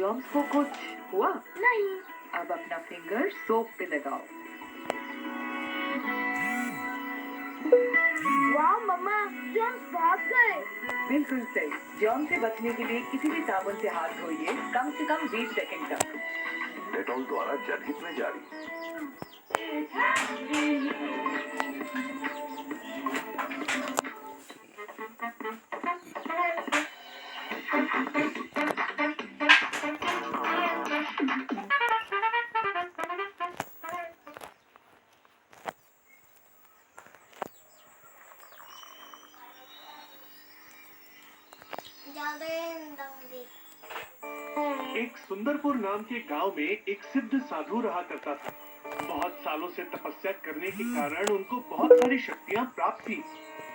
जॉम्स को कुछ हुआ? नहीं। अब अपना फिंगर सोप पे लगाओ। वाह मम्मा, जॉम्स भाग गए। बिल्कुल सही। जॉम से बचने के लिए किसी भी साबुन से हाथ धोइए, कम से कम 20 सेकंड तक। डेटॉल द्वारा जनहित में जारी। एक सुंदरपुर नाम के गांव में एक सिद्ध साधु रहा करता था। बहुत सालों से तपस्या करने के कारण उनको बहुत सारी शक्तियां प्राप्त थी।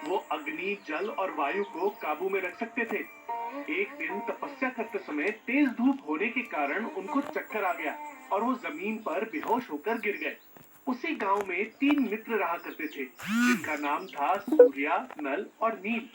वो अग्नि, जल और वायु को काबू में रख सकते थे। एक दिन तपस्या करते समय तेज धूप होने के कारण उनको चक्कर आ गया और वो जमीन पर बेहोश होकर गिर गए। उसी गांव में 3 मित्र रहा करते थे, जिनका नाम था सूर्या, नल और नील।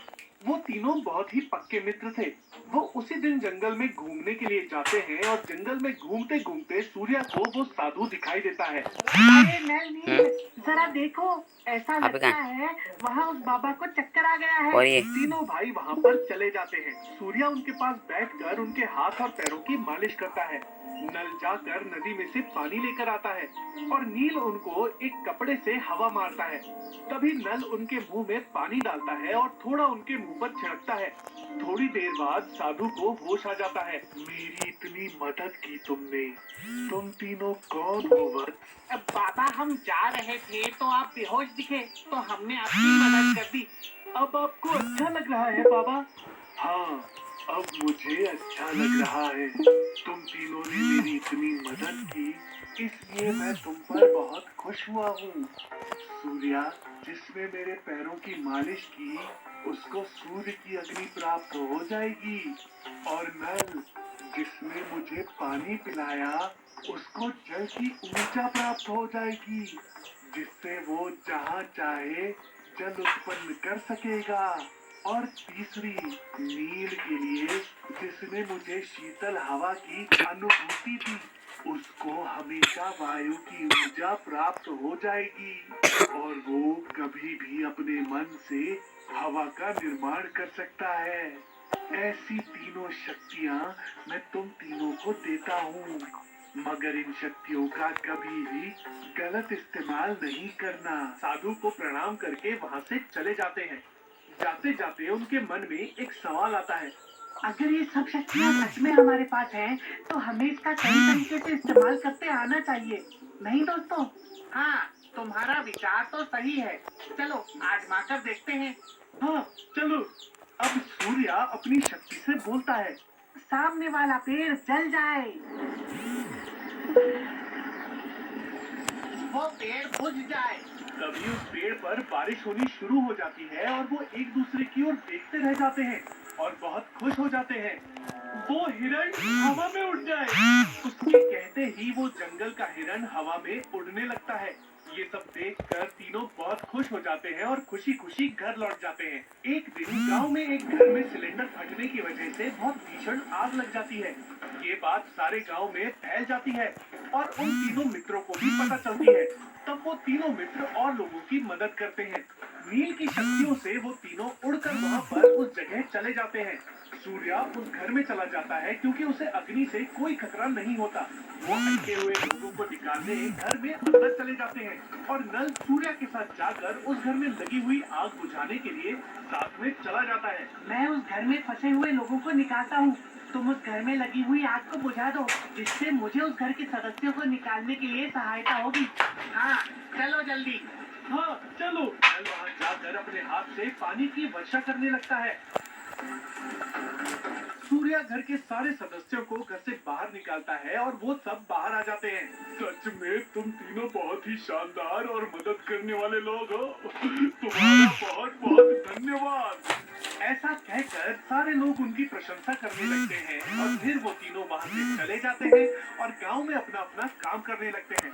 वो तीनों बहुत ही पक्के मित्र थे। वो उसी दिन जंगल में घूमने के लिए जाते हैं और जंगल में घूमते घूमते सूर्या को वो साधु दिखाई देता है। अरे नील, जरा देखो, ऐसा लगता है वहाँ उस बाबा को चक्कर आ गया है। और ये तीनों भाई वहाँ पर चले जाते हैं। सूर्या उनके पास बैठकर उनके हाथ और पैरों की मालिश करता है। नल जाकर नदी में से पानी लेकर आता है और नील उनको एक कपड़े से हवा मारता है। तभी नल उनके मुंह में पानी डालता है और थोड़ा उनके मुंह पर छिड़कता है। थोड़ी देर बाद साधु को होश आ जाता है। मेरी इतनी मदद की तुमने, तुम तीनों कौन हो वत्स? बाबा, हम जा रहे थे तो आप बेहोश दिखे तो हमने आपकी मदद कर दी। अब आपको अच्छा लग रहा है बाबा? हाँ, अब मुझे अच्छा लग रहा है। तुम तीनों ने मेरी इतनी मदद की, इसलिए मैं तुम पर बहुत खुश हुआ हूँ। सूर्या, जिसने मेरे पैरों की मालिश की, उसको सूर्य की अग्नि प्राप्त हो जाएगी। और नल, जिसने मुझे पानी पिलाया, उसको जल की ऊर्जा प्राप्त हो जाएगी, जिससे वो जहाँ चाहे जल उत्पन्न कर सकेगा। और तीसरी, नील के लिए, जिसने मुझे शीतल हवा की अनुभूति दी, उसको हमेशा वायु की ऊर्जा प्राप्त हो जाएगी और वो कभी भी अपने मन से हवा का निर्माण कर सकता है। ऐसी तीनों शक्तियाँ मैं तुम तीनों को देता हूँ, मगर इन शक्तियों का कभी भी गलत इस्तेमाल नहीं करना। साधु को प्रणाम करके वहाँ से चले जाते हैं। जाते जाते उनके मन में एक सवाल आता है। अगर ये सब शक्तियाँ सच में हमारे पास हैं, तो हमें इसका सही तरीके से इस्तेमाल करते आना चाहिए, नहीं दोस्तों? हाँ, तुम्हारा विचार तो सही है। चलो आजमा कर देखते हैं। हाँ, चलो। अब सूर्या अपनी शक्ति से बोलता है, सामने वाला पेड़ जल जाए। वो पेड़ बुझ जाए। तभी उस पेड़ पर बारिश होनी शुरू हो जाती है और वो एक दूसरे की ओर देखते रह जाते हैं और बहुत खुश हो जाते हैं। वो हिरण हवा में उड़ जाए। उसके कहते ही वो जंगल का हिरण हवा में उड़ने लगता है। ये सब देखकर तीनों बहुत खुश हो जाते हैं और खुशी खुशी घर लौट जाते हैं। एक दिन गांव में एक घर में सिलेंडर फटने की वजह से बहुत भीषण आग लग जाती है। ये बात सारे गांव में फैल जाती है और उन तीनों मित्रों को भी पता चलती है। तब वो तीनों मित्र और लोगों की मदद करते हैं। नील की शक्तियों से वो तीनों उड़कर वहाँ पर उस जगह चले जाते हैं। सूर्या उस घर में चला जाता है क्योंकि उसे अग्नि से कोई खतरा नहीं होता। वो अटके हुए लोगों को निकालने घर में अंदर चले जाते हैं और नल सूर्या के साथ जाकर उस घर में लगी हुई आग बुझाने के लिए साथ में चला जाता है। मैं उस घर में फंसे हुए लोगों को निकालता हूँ, तुम उस घर में लगी हुई आग को बुझा दो, जिससे मुझे उस घर के सदस्यों को निकालने के लिए सहायता होगी। हाँ, चलो जल्दी। हाँ, चलो। नल वहाँ जाकर अपने हाथ से पानी की वर्षा करने लगता है। सूर्या घर के सारे सदस्यों को घर से बाहर निकालता है और वो सब बाहर आ जाते हैं। सच में तुम तीनों बहुत ही शानदार और मदद करने वाले लोग हो। तुम्हारा बहुत बहुत धन्यवाद। ऐसा कहकर सारे लोग उनकी प्रशंसा करने लगते हैं और फिर वो तीनों वहाँ से चले जाते हैं और गांव में अपना अपना काम करने लगते हैं।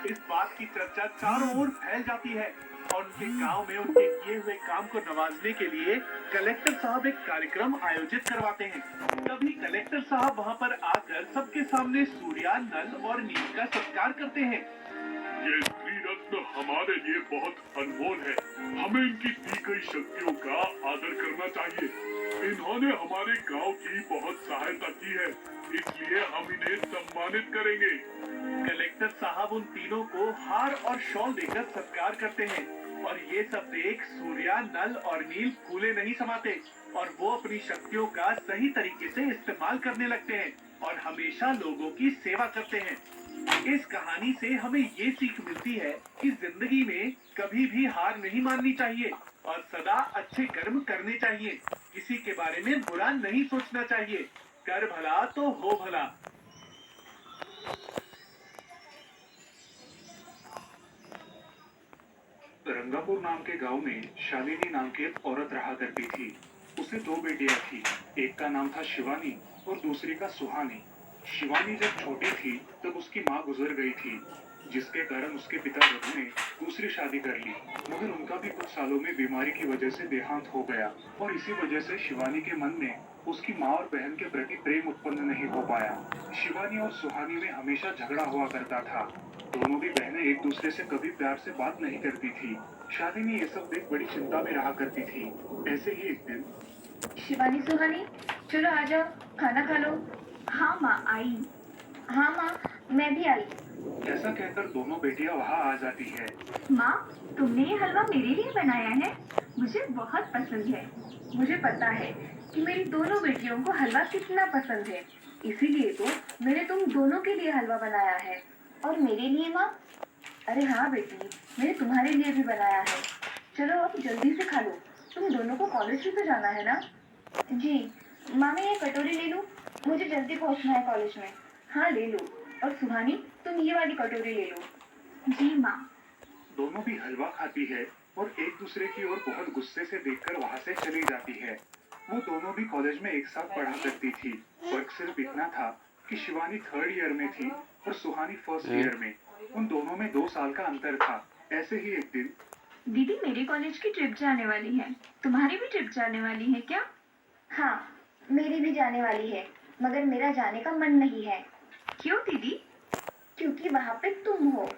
इस बात की चर्चा चारों ओर फैल जाती है। और उनके गांव में उनके किए हुए काम को नवाजने के लिए कलेक्टर साहब एक कार्यक्रम आयोजित करवाते हैं। तभी कलेक्टर साहब वहां पर आकर सबके सामने सूर्या, नल और नील का सत्कार करते हैं। ये स्त्री रत्न हमारे लिए बहुत अनमोल है। हमें इनकी दी गई शक्तियों का आदर करना चाहिए। इन्होंने हमारे गांव की बहुत सहायता की है, इसलिए हम इन्हें सम्मानित करेंगे। कलेक्टर साहब उन तीनों को हार और शॉल देकर सत्कार करते हैं और ये सब देख सूर्या, नल और नील फूले नहीं समाते और वो अपनी शक्तियों का सही तरीके से इस्तेमाल करने लगते हैं और हमेशा लोगों की सेवा करते हैं। इस कहानी से हमें ये सीख मिलती है कि जिंदगी में कभी भी हार नहीं माननी चाहिए और सदा अच्छे कर्म करने चाहिए। किसी के बारे में बुरा नहीं सोचना चाहिए। कर भला तो हो भला। रंगापुर नाम के गांव में शालिनी नाम की एक औरत रहा करती थी। उसे 2 बेटियां थी। एक का नाम था शिवानी और दूसरी का सुहानी। शिवानी जब छोटी थी तब उसकी माँ गुजर गई थी, जिसके कारण उसके पिता रघु ने दूसरी शादी कर ली। मगर उनका भी कुछ सालों में बीमारी की वजह से देहांत हो गया और इसी वजह से शिवानी के मन में उसकी माँ और बहन के प्रति प्रेम उत्पन्न नहीं हो पाया। शिवानी और सुहानी में हमेशा झगड़ा हुआ करता था। दोनों भी बहनें एक दूसरे से कभी प्यार से बात नहीं करती थी। शालिनी ये सब देख बड़ी चिंता में रहा करती थी। ऐसे ही एक दिन शिवानी, सुहानी, चलो आ जाओ, खाना खा लो। हाँ माँ, आई। हाँ माँ, मैं भी आई। ऐसा कहकर दोनों बेटियां वहाँ आ जाती है। माँ, तुमने ये हलवा मेरे लिए बनाया है, मुझे बहुत पसंद है। मुझे पता है कि मेरी दोनों बेटियों को हलवा कितना पसंद है, इसीलिए तो मैंने तुम दोनों के लिए हलवा बनाया है। और मेरे लिए माँ? अरे हाँ बेटी, मैंने तुम्हारे लिए भी बनाया है। चलो अब जल्दी से खा लो, तुम दोनों को कॉलेज भी तो जाना है ना? जी माँ, मैं ये कटोरी ले लूँ, मुझे जल्दी पहुँचना है कॉलेज में। हाँ ले लो। और सुहानी, तुम ये वाली कटोरी ले लो। जी माँ। दोनों भी हलवा खाती है और एक दूसरे की ओर बहुत गुस्से से देखकर वहाँ से चली जाती है। वो दोनों भी कॉलेज में एक साथ पढ़ा करती थी। फर्क सिर्फ इतना था कि शिवानी 3rd ईयर में थी और सुहानी 1st ईयर में। उन दोनों में 2 साल का अंतर था। ऐसे ही एक दिन दीदी, मेरे कॉलेज की ट्रिप जाने वाली है, तुम्हारी भी ट्रिप जाने वाली है क्या? हाँ, मेरी भी जाने वाली है, मगर मेरा जाने का मन नहीं है। क्यों दीदी? क्योंकि वहाँ पे तुम हो।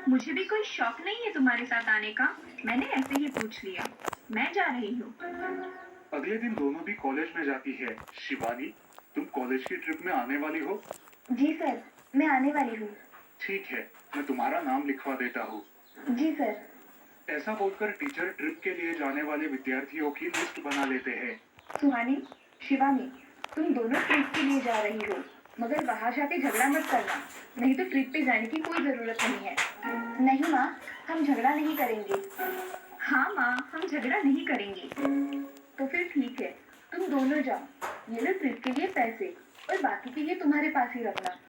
मुझे भी कोई शौक नहीं है तुम्हारे साथ आने का, मैंने ऐसे ही पूछ लिया। मैं जा रही हूँ। अगले दिन दोनों भी कॉलेज में जाती है। शिवानी, तुम कॉलेज की ट्रिप में आने वाली हो? जी सर, मैं आने वाली हूँ। ठीक है, मैं तुम्हारा नाम लिखवा देता हूँ। जी सर। ऐसा बोलकर टीचर ट्रिप के लिए जाने वाले विद्यार्थियों की लिस्ट बना लेते हैं। सुहानी, शिवानी, तुम दोनों ट्रिप के लिए जा रही हो, मगर वहाँ जाके झगड़ा मत करना, नहीं तो ट्रिप पे जाने की कोई जरूरत नहीं है। नहीं माँ, हम झगड़ा नहीं करेंगे। हाँ माँ, हम झगड़ा नहीं करेंगे। तो फिर ठीक है, तुम दोनों जाओ। ये लो ट्रिप के लिए पैसे और बाकी के लिए तुम्हारे पास ही रखना।